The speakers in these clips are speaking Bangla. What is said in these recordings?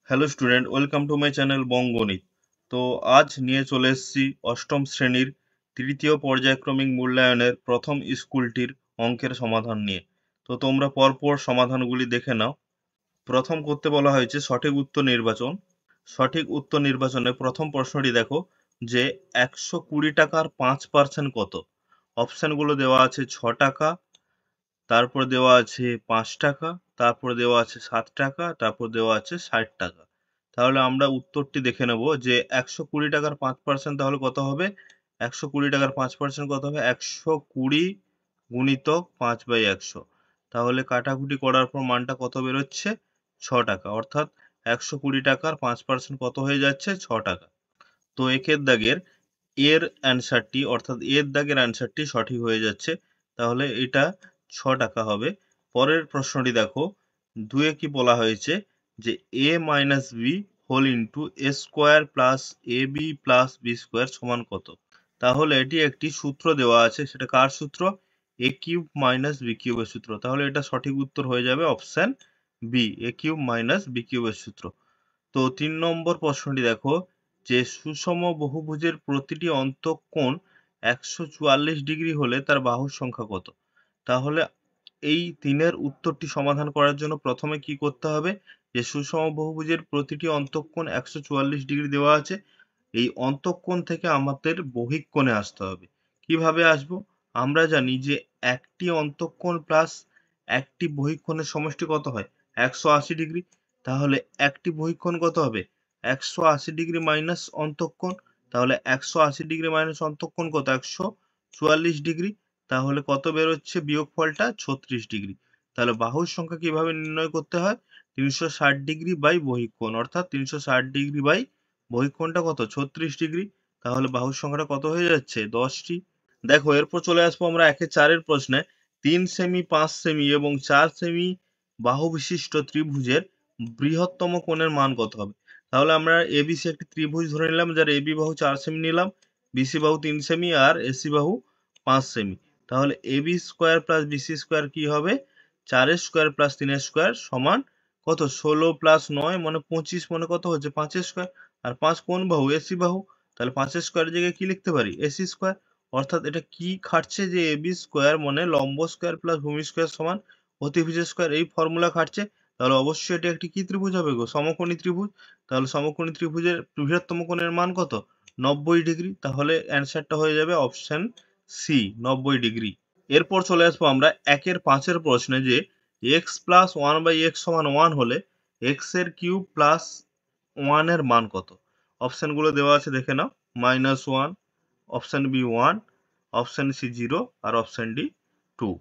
Hello student, welcome to my channel Bongoganit. তো আজ নিয়ে চলে এসেছি অষ্টম শ্রেণীর তৃতীয় পর্যায়ক্রমিক মূল্যায়নের প্রথম স্কুলটির অঙ্কের সমাধান নিয়ে। তো তোমরা পরপর সমাধানগুলি দেখে নাও। প্রথম করতে বলা হয়েছে সঠিক উত্তর নির্বাচন। সঠিক উত্তর নির্বাচনে প্রথম প্রশ্নটি দেখো যে 120 টাকার 5% কত। অপশানগুলো দেওয়া আছে 6 টাকা, তারপর দেওয়া আছে 5 টাকা, তারপর দেওয়া আছে 7 টাকা, তারপর দেওয়া আছে 60 টাকা। তাহলে আমরা উত্তরটি দেখে নেব যে 120 টাকার 5% তাহলে কত হবে। 120 টাকার 5% কত হবে, 120 গুণিতক 5/100। তাহলে কাটাকুটি করার পর মানটা কত বেরোচ্ছে, 6 টাকা। অর্থাৎ 120 টাকার 5% কত হয়ে যাচ্ছে, 6 টাকা। তো একের দাগের এর অ্যান্সারটি অর্থাৎ এর দাগের অ্যান্সারটি সঠিক হয়ে যাচ্ছে। তাহলে এটা 6 টাকা হবে। পরের প্রশ্নটি দেখো, দুয়ে কি বলা হয়েছে যে a minus B whole into A square plus A B plus B square সমান কত। তাহলে এটি একটি সূত্র দেওয়া আছে, সেটা কার সূত্র, এ কিউব মাইনাস বি কিউবের সূত্র। তাহলে এটা সঠিক উত্তর হয়ে যাবে অপশন বি, এ কিউব মাইনাস বি কিউবের সূত্র। তো 3 নম্বর প্রশ্নটি দেখো যে সুষম বহুভুজের প্রতিটি অন্তঃকোণ 144 ডিগ্রি হলে তার বাহুর সংখ্যা কত। তাহলে এই তিনের উত্তরটি সমাধান করার জন্য প্রথমে কি করতে হবে, যে সুষম বহুভুজের প্রতিটি অন্তঃকোণ 144 ডিগ্রি দেওয়া আছে, এই অন্তঃকোণ থেকে আমাদের বহিঃকোণে আসতে হবে। কিভাবে আসবো, আমরা জানি যে একটি অন্তঃকোণ প্লাস একটি বহিঃকোণের সমষ্টি কত হয়, 180 ডিগ্রি। তাহলে একটি বহিঃকোণ কত হবে, 180 ডিগ্রি মাইনাস অন্তঃকোণ। তাহলে 180 ডিগ্রি মাইনাস অন্তঃকোণ কত, 144 ডিগ্রি। তাহলে কত বেরোচ্ছে বিয়োগফলটা, 36 ডিগ্রি। তাহলে বাহুর সংখ্যা কিভাবে নির্ণয় করতে হয়, 360 ডিগ্রি বাই বহিঃকোণ, অর্থাৎ 360 ডিগ্রি বাই বহিঃকোণটা কত, 36 ডিগ্রি। তাহলে বাহুর সংখ্যাটা কত হয়ে যাচ্ছে, 10টি। দেখো এরপর চলে আসবো আমরা 1-4 প্রশ্নে। 3 সেমি, 5 সেমি এবং 4 সেমি বাহু বিশিষ্ট ত্রিভুজের বৃহত্তম কোণের মান কত হবে। তাহলে আমরা এবিসি একটি ত্রিভুজ ধরে নিলাম, যার এবি বাহু 4 সেমি নিলাম, বিসি বাহু 3 সেমি আর এসি বাহু 5 সেমি। তাহলে AB square plus BC square কি হবে, 4 স্কোয়ার প্লাস 3 স্কোয়ার সমান কত, 16 + 9 মানে 25, মানে কত হচ্ছে 5 স্কোয়ার। আর 5 কোন বাহু, এসি বাহু। তাহলে 5 স্কোয়ার জায়গায় কি লিখতে পারি, এসি স্কোয়ার। অর্থাৎ এটা কি খাটছে, যে এবি স্কোয়ার মানে লম্ব স্কোয়ার প্লাস ভূমি স্কোয়ার সমান অতিভুজ স্কোয়ার, এই ফর্মুলা খাটছে। তাহলে অবশ্যই এটা একটি কি ত্রিভুজ হবে গো, সমকোণী ত্রিভুজ। তাহলে সমকোণী ত্রিভুজের বৃহত্তম কোণের মান কত, 90 ডিগ্রি। তাহলে অ্যান্সারটা হয়ে যাবে অপশন সি, 90 ডিগ্রি। এরপর চলে আসবো আমরা 1-5 প্রশ্নে, যে এক্স প্লাস 1/x সমান 1 হলে এক্স এর কিউব প্লাস 1 এর মান কত। অপশনগুলো দেওয়া আছে দেখে নাও, -1, অপশন বি 1, অপশন সি 0 আর অপশন ডি 2।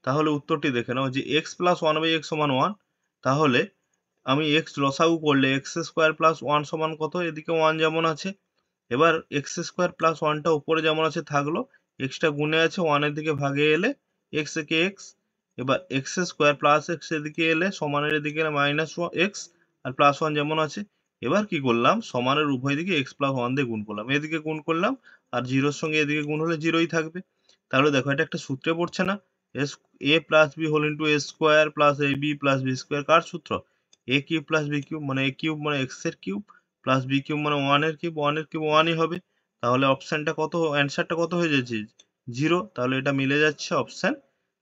তাহলে উত্তরটি দেখে নাও যে এক্স প্লাস 1/x সমান 1। তাহলে আমি এক্স লসাগু করলে এক্স স্কোয়ার প্লাস 1 সমান কত, এদিকে 1 যেমন আছে। এবার এক্স স্কোয়ার প্লাস 1টা উপরে যেমন আছে থাকলো, এক্সটা গুণে আছে, 1 এর দিকে ভাগে এলে এক্স একে এক্স। এবার এক্স স্কোয়ার প্লাস এক্স এদিকে এলে সমানের এদিকে মাইনাস এক্স, আর প্লাস 1 যেমন আছে। এবার কি করলাম, সমানের উভয় দিকে এক্স প্লাস 1 দিয়ে গুণ করলাম, এদিকে গুণ করলাম, আর জিরোর সঙ্গে এদিকে গুণ হলে জিরোই থাকবে। তাহলে দেখো এটা একটা সূত্রে পড়ছে না, এস a plus B whole into A square plus A B plus B square, কার সূত্র, a cube plus b cube, মানে এ কিউব মানে এক্স এর কিউব প্লাস বি কিউব মানে 1 এর কিউব, 1 এর কিউব 1ই হবে। তাহলে অপশনটা কত, অ্যান্সারটা কত হয়ে যাচ্ছে, 0। তাহলে এটা মিলে যাচ্ছে অপশন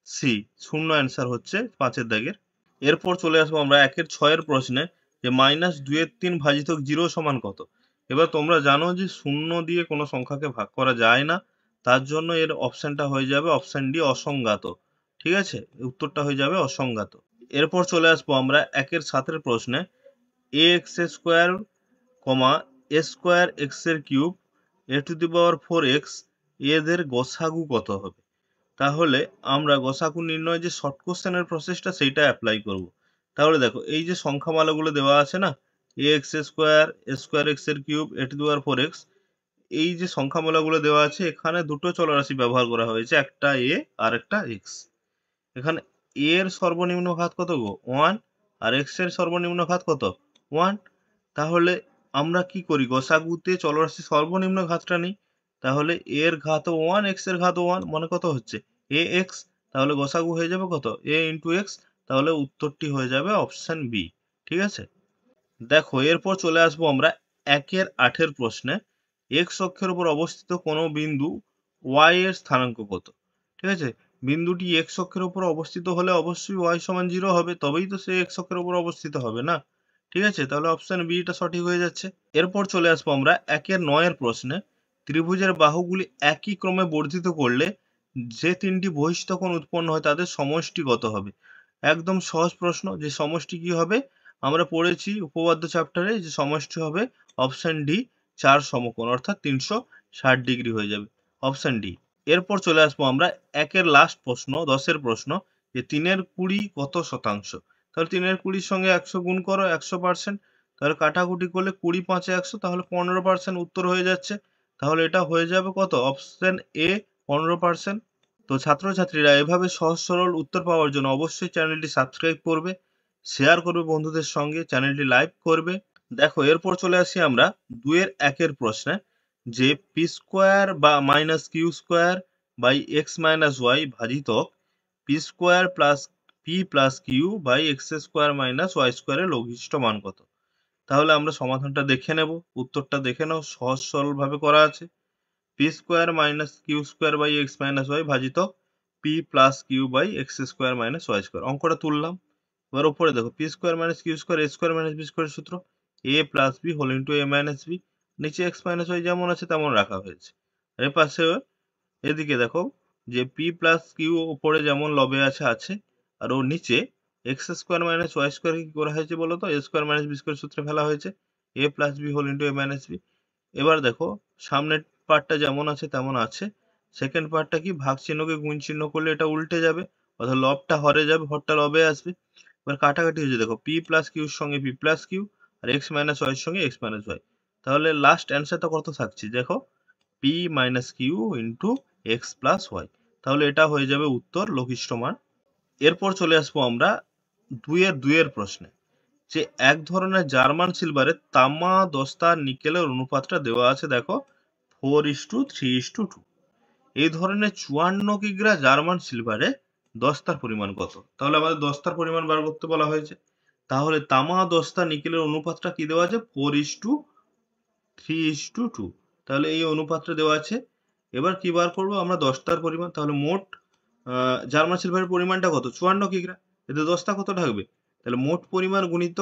সি, শূন্য অ্যান্সার হচ্ছে 5-এর দাগের। এরপর চলে আসবো আমরা 1-6 প্রশ্নে, যে -2/3 ভাজিতক 0 সমান কত। এবার তোমরা জানো যে শূন্য দিয়ে কোনো সংখ্যাকে ভাগ করা যায় না, তার জন্য এর অপশনটা হয়ে যাবে অপশন ডি, অসংজ্ঞাত। ঠিক আছে, উত্তরটা হয়ে যাবে অসংজ্ঞাত। এরপর চলে আসবো আমরা 1-7 প্রশ্নে, এ এক্স স্কোয়ার কমা এ স্কোয়ার এক্স এর cube A two the power 4x এদের গসাগু কত হবে। তাহলে আমরা গসাগু নির্ণয় যে শর্ট কোশ্চেনের প্রসেসটা সেইটা অ্যাপ্লাই করব। তাহলে দেখো এই যে সংখ্যামালাগুলো দেওয়া আছে না, এ x square, a square x এর cube, A two the power 4x, এই যে সংখ্যামালাগুলো দেওয়া আছে এখানে দুটো চলরাশি ব্যবহার করা হয়েছে, একটা এ আর একটা এক্স। এখানে এ এর সর্বনিম্ন ঘাত কত গো, 1, আর এক্স এর সর্বনিম্ন ঘাত কত, 1। তাহলে আমরা কি করি, গসাগুতে চলরাশি সর্বনিম্ন ঘাতটা নিই। তাহলে এর ঘাতও 1, এক্স এর ঘাতও 1, মানে কত হচ্ছে এ এক্স। তাহলে গসাগু হয়ে যাবে কত, এ ইন্টু এক্স। তাহলে উত্তরটি হয়ে যাবে অপশন বি। ঠিক আছে। দেখো এরপর চলে আসবো আমরা 1-8 প্রশ্নে। এক্স অক্ষের উপর অবস্থিত কোনো বিন্দু ওয়াই এর স্থানাঙ্ক কত? ঠিক আছে, বিন্দুটি এক্স অক্ষের উপর অবস্থিত হলে অবশ্যই ওয়াই সমান 0 হবে, তবেই তো সে এক্স অক্ষের উপর অবস্থিত হবে না। ঠিক আছে, তাহলে অপশন বি টা সঠিক হয়ে যাচ্ছে। এরপর চলে আসবো আমরা 1-9 প্রশ্নে। ত্রিভুজের বাহুগুলি একই ক্রমে বর্ধিত করলে যে তিনটি বহিঃস্থ কোণ উৎপন্ন হয় তাদের সমষ্টি কত হবে? একদম সহজ প্রশ্ন, যে সমষ্টি কি হবে আমরা পড়েছি উপপাদ্য চ্যাপ্টারে, যে সমষ্টি হবে অপশন ডি, 4 সমকোণ, অর্থাৎ 360 ডিগ্রি হয়ে যাবে, অপশন ডি। এরপর চলে আসবো আমরা একের লাস্ট প্রশ্ন, 10 প্রশ্ন, যে 3/20 কত শতাংশ? তাহলে 3/20 সঙ্গে 100 গুণ করো, 100%। তাহলে কাটাকুটি করলে 20 5 100, তাহলে 15% উত্তর হয়ে যাচ্ছে। তাহলে এটা হয়ে যাবে কত? Option A, 15%। তো ছাত্রছাত্রীরা এভাবে সহজ সরল উত্তর পাওয়ার জন্য অবশ্যই চ্যানেলটি সাবস্ক্রাইব করবে, শেয়ার করবে বন্ধুদের সঙ্গে, চ্যানেলটি লাইক করবে। দেখো এরপর চলে আসি আমরা 2-1 প্রশ্নে, যে পি স্কোয়ার বা minus q square by x minus y ভাজিত p square plus p plus q by x square minus y স্কোয়ারের লঘিষ্ঠ মান কত? তাহলে আমরা সমাধানটা দেখে নেব, উত্তরটা দেখে নাও, সহজ সরল ভাবে করা আছে। P square minus q square by x minus y ভাজিত p plus q by x square minus Y square. অঙ্কটা তুললাম। এবার উপরে দেখো p square minus q square a square minus b স্কোয়ারের সূত্র a plus B whole into A minus b. নিচে এক্স মাইনাস ওয়াই যেমন আছে তেমন রাখা হয়েছে। এর পাশে এদিকে দেখো যে পি প্লাস কিউ উপরে যেমন লবে আছে আছে, আর ওর নিচে X square minus Y square কি করা হয়েছে বলো তো? A square minus B square সূত্রে ফেলা হয়েছে, A plus B whole into A minus B. এবার দেখো সামনের পার্টটা যেমন আছে তেমন আছে, সেকেন্ড পার্টটা কি, ভাগ চিহ্নকে গুণ চিহ্ন করলে এটা উল্টে যাবে, অর্থাৎ লবটা হরে যাবে, হরটা লবে আসবে। এবার কাটাকাটি হয়েছে, দেখো পি প্লাস কিউর সঙ্গে পি প্লাস কিউ আর এক্স মাইনাস ওয়াই এর সঙ্গে এক্স মাইনাস ওয়াই। তাহলে লাস্ট অ্যান্সারটা কত থাকছে দেখো, P minus Q into X plus Y. তাহলে এটা হয়ে যাবে উত্তর, লঘিষ্ঠ মান। এরপর চলে আসবো আমরা 2-2 প্রশ্নে, যে এক ধরনের জার্মান সিলভারে তামা দস্তা নিকেলের অনুপাতটা দেওয়া আছে দেখো 4:3:2। এই ধরনের 54 কিগ্রা জার্মান সিলভারে দস্তার পরিমাণ কত? তাহলে আমাদের দস্তার পরিমাণ বার করতে বলা হয়েছে। তাহলে তামা দস্তা নিকেলের অনুপাতটা কি দেওয়া আছে? 4:3:2। তাহলে এই অনুপাতটা দেওয়া আছে। এবার কি বার করবো আমরা? দস্তার পরিমাণ। তাহলে মোট জার্মান সিলভারের পরিমাণটা কত? 54 কিগ্রা। এতে দস্তা কত থাকবে? তাহলে মোট পরিমাণ গুণিত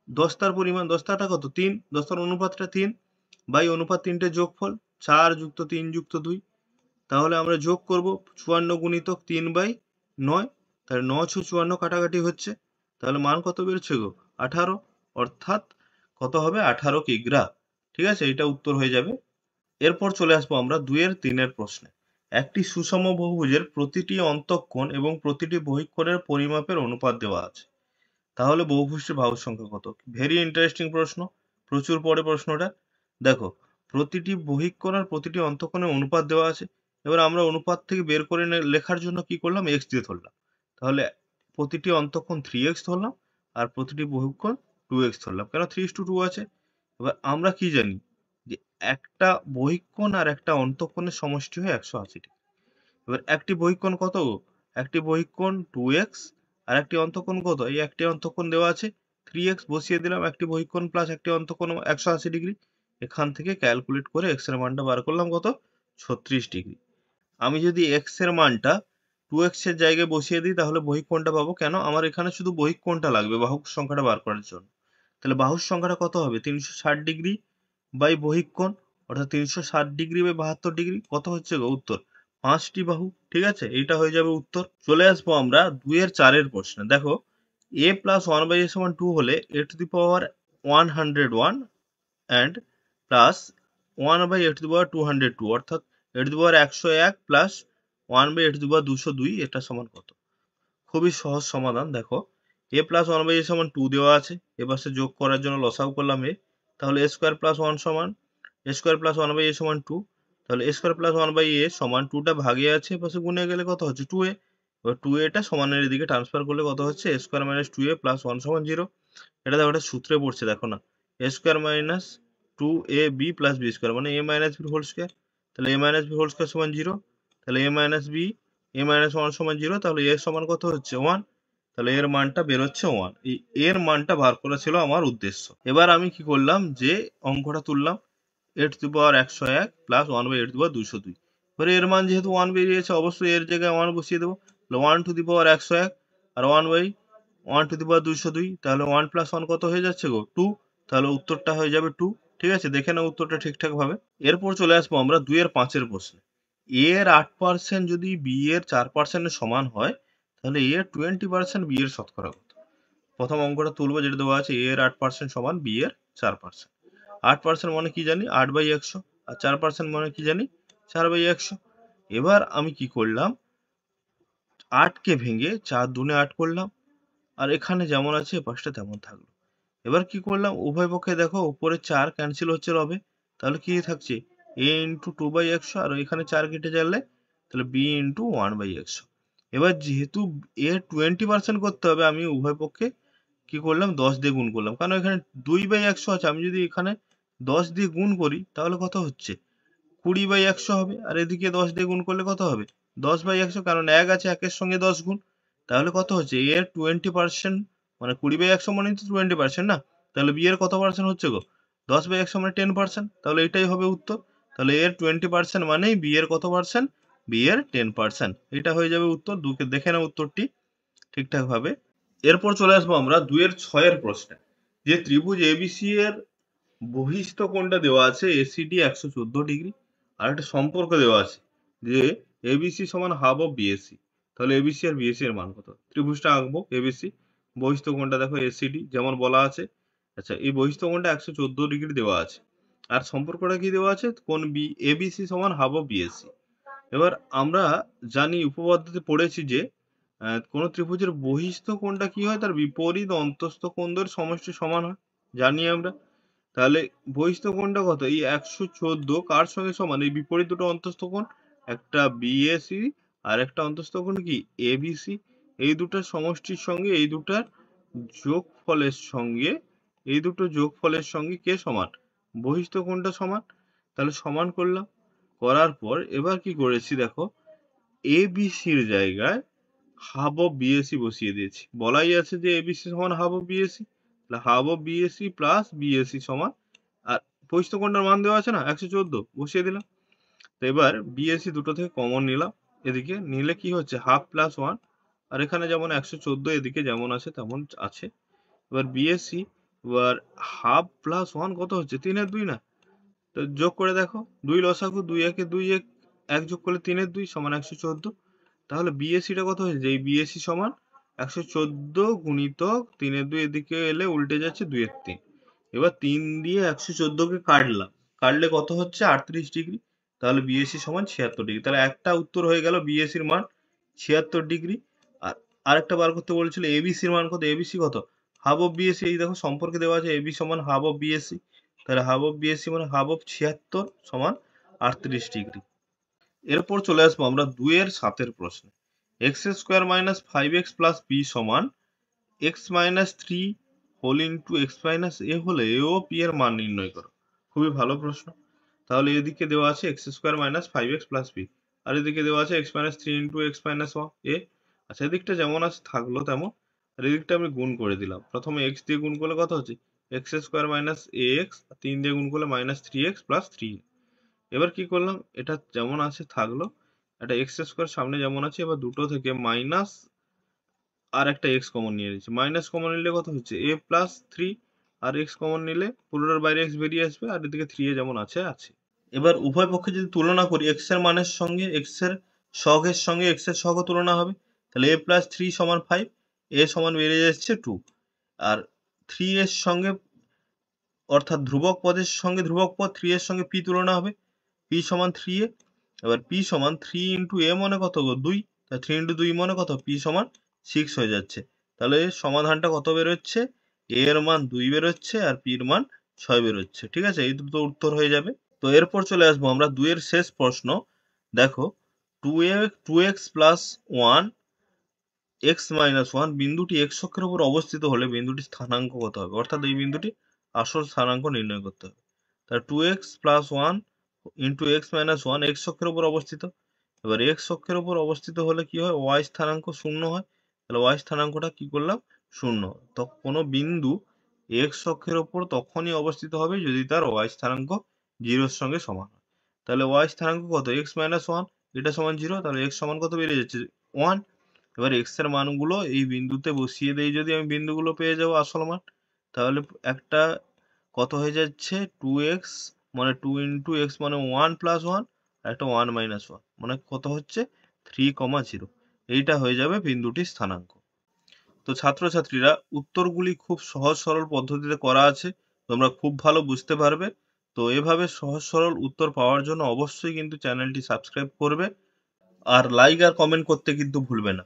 দস্তার পরিমাণ, দস্তাটা কত? 3, দস্তার অনুপাতটা 3 বাই অনুপাত 3টে যোগফল 4 যুক্ত 3 যুক্ত 2। তাহলে আমরা যোগ করব 54 গুণিতক 3/9, তাহলে 9×54 কাটাকাটি হচ্ছে, তাহলে মান কত বেরোচ্ছে গো? 18, অর্থাৎ কত হবে? 18 কিগ্রা। ঠিক আছে, এটা উত্তর হয়ে যাবে। এরপর চলে আসবো আমরা 2-3 প্রশ্নে। একটি সুষম বহুভুজের প্রতিটি অন্তঃকোণ এবং প্রতিটি বহিঃকোণের পরিমাপের অনুপাত দেওয়া আছে। তাহলে বহুভুজটির বাহুর সংখ্যা কত? ভেরি ইন্টারেস্টিং প্রশ্ন, প্রচুর পড়ে প্রশ্নটা। দেখো প্রতিটি বহিঃকোণ আর প্রতিটি অন্তঃকোণের অনুপাত দেওয়া আছে। এবার আমরা অনুপাত থেকে বের করে লেখার জন্য কি করলাম? এক্স দিয়ে ধরলাম। তাহলে প্রতিটি অন্তঃকোণ 3x ধরলাম আর প্রতিটি বহিঃকোণ 2x ধরলাম। কেন? 3:2 আছে। এবার আমরা কি জানি যে একটা বহিঃকোণ আর একটা অন্তঃকোণের সমষ্টি হয় 180 ডিগ্রি। এবার একটি বহিঃকোণ কত? একটি বহিঃকোণ 2x আর একটি অন্তঃকোণ কত? এই একটি অন্তঃকোণ দেওয়া আছে 3x, বসিয়ে দিলাম, একটি বহিঃকোণ প্লাস একটি অন্তঃকোণ 180 ডিগ্রি। এখান থেকে ক্যালকুলেট করে x এর মানটা বার করলাম কত? 36 ডিগ্রি। আমি যদি x এর মানটা 2x এর জায়গায় বসিয়ে দিই তাহলে বহিঃকোণটা পাবো। কেন? আমার এখানে শুধু বহিঃকোণটা লাগবে বাহুর সংখ্যাটা বার করার জন্য। তাহলে বাহুর সংখ্যাটা কত হবে? 360 ডিগ্রি বাই বহিঃকোণ, অর্থাৎ 360 ডিগ্রি বাই 72 ডিগ্রি। কত হচ্ছে গো? উত্তর 5টি বাহু। ঠিক আছে, এইটা হয়ে যাবে উত্তর। চলে আসবো আমরা 2-4 প্রশ্নে। দেখো a প্লাস 1/a সমান 2 হলে a to the power 101 and plus 1/a to the power 202, অর্থাৎ a to the power 101 plus 1/a to the power 202, এটা সমান কত? খুবই সহজ সমাধান। দেখো a প্লাস 1/a সমান 2 দেওয়া আছে, এপাশে যোগ করার জন্য লসাগু করলাম a, তাহলে a স্কোয়ার প্লাস 1 সমান a স্কোয়ার প্লাস 1/a সমান 2। তাহলে a স্কোয়ার প্লাস 1/a সমান 2টা ভাগে আছে, এপাশে গুণে গেলে কত হচ্ছে? 2a। এবার 2a সমানের এদিকে ট্রান্সফার করলে কত হচ্ছে? a square minus 2a plus 1 সমান 0। এটা দেখো, এটা সূত্রে পড়ছে, দেখো না, a square minus 2ab plus b square মানে a minus b whole square. তাহলে a minus b whole square সমান 0। তাহলে a minus b a minus 1 সমান 0। তাহলে a সমান কত হচ্ছে? 1। তাহলে এর মানটা বেরোচ্ছে 1। এর মানটা বার করা ছিল আমার উদ্দেশ্য। এবার আমি কি করলাম, যে অঙ্কটা তুললাম a⁻101 প্লাস 1/a⁻202। এবার এর মান যেহেতু 1 বেরিয়েছে, অবশ্যই এর জায়গায় 1 বসিয়ে দেবো। 1⁻101 আর 1/1/202, তাহলে 1 প্লাস 1 কত হয়ে যাচ্ছে গো? 2। তাহলে উত্তরটা হয়ে যাবে 2। ঠিক আছে, দেখে নাও উত্তরটা ঠিকঠাক ভাবে। এরপর চলে আসবো আমরা 2-5 প্রশ্নে। এর 8% যদি বি এর 4% সমান হয়, তাহলে এর 20% বি এর শতকরা কত? প্রথম অঙ্কটা তুলবো, যেটা দেওয়া আছে এর 8% সমান বি এর 4%। 8% মানে কি জানি 8/100, আর 4% মানে কি জানি 4/100। এবার আমি কি করলাম, 8কে ভেঙে 4 দুনে 8 করলাম, আর এখানে যেমন আছে এপাশটা তেমন থাকলো। এবার কি করলাম, উভয় পক্ষে দেখো উপরে 4 ক্যান্সেল হচ্ছে রবে, তাহলে কি থাকছে a ইন্টু 2/100, আর এখানে 4 কেটে যাবে, তাহলে b ইন্টু 1/100। এবার যেহেতু a 20% করতে হবে, আমি উভয় পক্ষে কি করলাম 10 দিয়ে গুণ করলাম, কারণ এখানে 2/100 আছে। আমি যদি এখানে 10 দিয়ে গুণ করি তাহলে কত হচ্ছে 20/100 হবে, আর এদিকে 10 দিয়ে গুণ করলে কত হবে 10/100, কারণ 1 আছে, 1-এর সঙ্গে 10 গুণ। তাহলে কত হচ্ছে এর 20%, মানে 20/100 মানে তো 20% না, তাহলে বি এর কত পার্সেন্ট হচ্ছে গো 10/100 মানে 10%। তাহলে এটাই হবে উত্তর। তাহলে এর 20% মানেই বি এর কত পার্সেন্ট, বি এর 10%। এটা হয়ে যাবে উত্তর। দেখে নাও উত্তরটি ঠিকঠাক ভাবে। এরপর চলে আসবো আমরা 2-6 প্রশ্নে। যে ত্রিভুজ এবিসি এর বহিস্থ কোণটা দেওয়া আছে এসিডি 114 ডিগ্রি, আর একটা সম্পর্ক দেওয়া আছে যে এবিসি সমান হাফ অফ বিএসি। তাহলে এবিসি আর বিএসি এর মান কত? ত্রিভুজটা আঁকবো এবিসি, বহিস্থ কোণটা দেখো এসিডি যেমন বলা আছে। আচ্ছা, এই বহিস্থ কোণটা 114 ডিগ্রি দেওয়া আছে, আর সম্পর্কটা কি দেওয়া আছে, কোণ বি এবিসি সমান হাফ অফ বিএসি। এবার আমরা জানি, উপপাদ্যতে পড়েছি যে কোনো ত্রিভুজের বহিস্থ কোণটা কি হয়, তার বিপরীত অন্তস্থ কোণদের সমষ্টি সমান হয়, জানি আমরা। তাহলে বহিস্থ কোণটা কত, এই 114 কার সঙ্গে সমান, এই বিপরীত দুটো অন্তস্থ কোণ, একটা বিএসি আর একটা অন্তস্থ কোণ কি এবিসি। এই দুটার সমষ্টির সঙ্গে এই দুটার যোগফলের সঙ্গে, এই দুটো যোগফলের সঙ্গে কে সমান, বহিস্থ কোণটা সমান। তাহলে সমান করলাম, করার পর এবার কি করেছি দেখো, এবিসির জায়গায় হাফ অফ বিএসি বসিয়ে দিয়েছি। বলাই আছে যে এবিসি সমান হাফ অফ বিএসি, তাহলে half of BAC plus BAC সমান, আর বহিস্থ কোণটার মান দেওয়া আছে না 114, বসিয়ে দিলাম। তো এবার বিএসি দুটো থেকে কমন নিলাম, এদিকে নিলে কি হচ্ছে হাফ প্লাস 1, আর এখানে যেমন 114 এদিকে যেমন আছে তেমন আছে। এবার বিএসি, এবার হাফ প্লাস 1 কত হচ্ছে 3/2 না, তো যোগ করে দেখো 2 লসাগু, 2 একে 2, 1 যোগ করলে 3/2 সমান 114। তাহলে বিএসিটা কত হয়েছে, এই বিএসি সমান 114 গুণিতক 3/2, এদিকে এলে উল্টে যাচ্ছে 2/3। এবার 3 দিয়ে 114কে কাটলাম, কাটলে কত হচ্ছে 38 ডিগ্রি। তাহলে বিএসি সমান 76 ডিগ্রি। তাহলে একটা উত্তর হয়ে গেল, বিএসির মান 76 ডিগ্রি। আর আরেকটা বার করতে বলেছিল এবিসির মান কত, এবিসি কত হাফ অফ বিএসি। এই দেখো সম্পর্কে দেওয়া আছে এবি সমান হাফ অফ বিএসি, তাহলে হাফ অফ বিএসি মানে হাফ অফ 76 সমান 38 ডিগ্রি। এরপর চলে আসবো আমরা 2-7 প্রশ্নে। x² - 5x + b সমান x-3 হোল ইন্টু x-a হলে a ও p এর মান নির্ণয় করো। খুবই ভালো প্রশ্ন। তাহলে এদিকে দেওয়া আছে x² - 5x + b, আর এদিকে দেওয়া আছে x-3 ইন্টু x-a। আচ্ছা, এদিকটা যেমন আছে থাকলো তেমন, আর এদিকটা আমি গুণ করে দিলাম। প্রথমে x দিয়ে গুণ করলে কত হচ্ছে x² - ax, 3 দিয়ে গুণ করলে -3x + 3a। এবার কি করলাম, এটা যেমন আছে থাকলো, একটা x² সামনে যেমন আছে, এবার দুটো থেকে মাইনাস আর একটা x কমন নিয়ে নিচ্ছি। মাইনাস কমন নিলে কত হচ্ছে a + 3, আর x কমন নিলে পুরোটার বাইরে x বেরিয়ে আসবে, আর এদিকে 3a যেমন আছে আছে। এবার উভয় পক্ষে যদি তুলনা করি, x এর মানের সঙ্গে x এর সহগের সঙ্গে x এর সহগ তুলনা হবে, তাহলে a + 3 সমান 5, a সমান বেরিয়ে যাচ্ছে 2, আর 3 এর সঙ্গে, অর্থাৎ ধ্রুবক পদের সঙ্গে ধ্রুবক পদ 3 এর সঙ্গে p তুলনা হবে, p সমান 3a। এবার p সমান 3 ইন্টু a মানে কত গো 2, তা 3 ইন্টু 2 মানে কত, p সমান 6 হয়ে যাচ্ছে। তাহলে এর সমাধানটা কত বেরোচ্ছে, a এর মান 2 বেরোচ্ছে আর p এর মান 6 বেরোচ্ছে। ঠিক আছে, এই দুটো উত্তর হয়ে যাবে। তো এরপর চলে আসবো আমরা 2 এর শেষ প্রশ্ন। দেখো 2x + 1 x - 1 বিন্দুটি x অক্ষের উপর অবস্থিত হলে বিন্দুটির স্থানাঙ্ক কত হবে, অর্থাৎ এই বিন্দুটি আসল স্থানাঙ্ক নির্ণয় করতে হবে। তাহলে 2x + 1 ইন্টু x - 1 x অক্ষের উপর অবস্থিত। এবার x অক্ষের উপর অবস্থিত হলে কি হয়, y স্থানাঙ্ক 0 হয়, তাহলে ওয়াই স্থানাঙ্কটা কি করলাম, 0। তো কোনো বিন্দু এক্স অক্ষের ওপর তখনই অবস্থিত হবে যদি তার ওয়াই স্থানাঙ্ক 0-এর সঙ্গে সমান হয়। তাহলে ওয়াই স্থানাঙ্ক কত, এক্স মাইনাস ওয়ান, এটা সমান 0, তাহলে এক্স সমান কত বেরিয়ে যাচ্ছে, 1। এবার এক্স এর মানগুলো এই বিন্দুতে বসিয়ে দেই, যদি আমি বিন্দুগুলো পেয়ে যাবো আসল মান। তাহলে একটা কত হয়ে যাচ্ছে, 2x, মানে 2 × x মানে 1+1, আর একটা 1 - 1 মানে কত হচ্ছে, 3,0। এইটা হয়ে যাবে বিন্দুটির স্থানাঙ্ক। তো ছাত্রছাত্রীরা, উত্তরগুলি খুব সহজ সরল পদ্ধতিতে করা আছে, তোমরা খুব ভালো বুঝতে পারবে। তো এভাবে সহজ সরল উত্তর পাওয়ার জন্য অবশ্যই কিন্তু চ্যানেলটি সাবস্ক্রাইব করবে, আর লাইক আর কমেন্ট করতে কিন্তু ভুলবে না।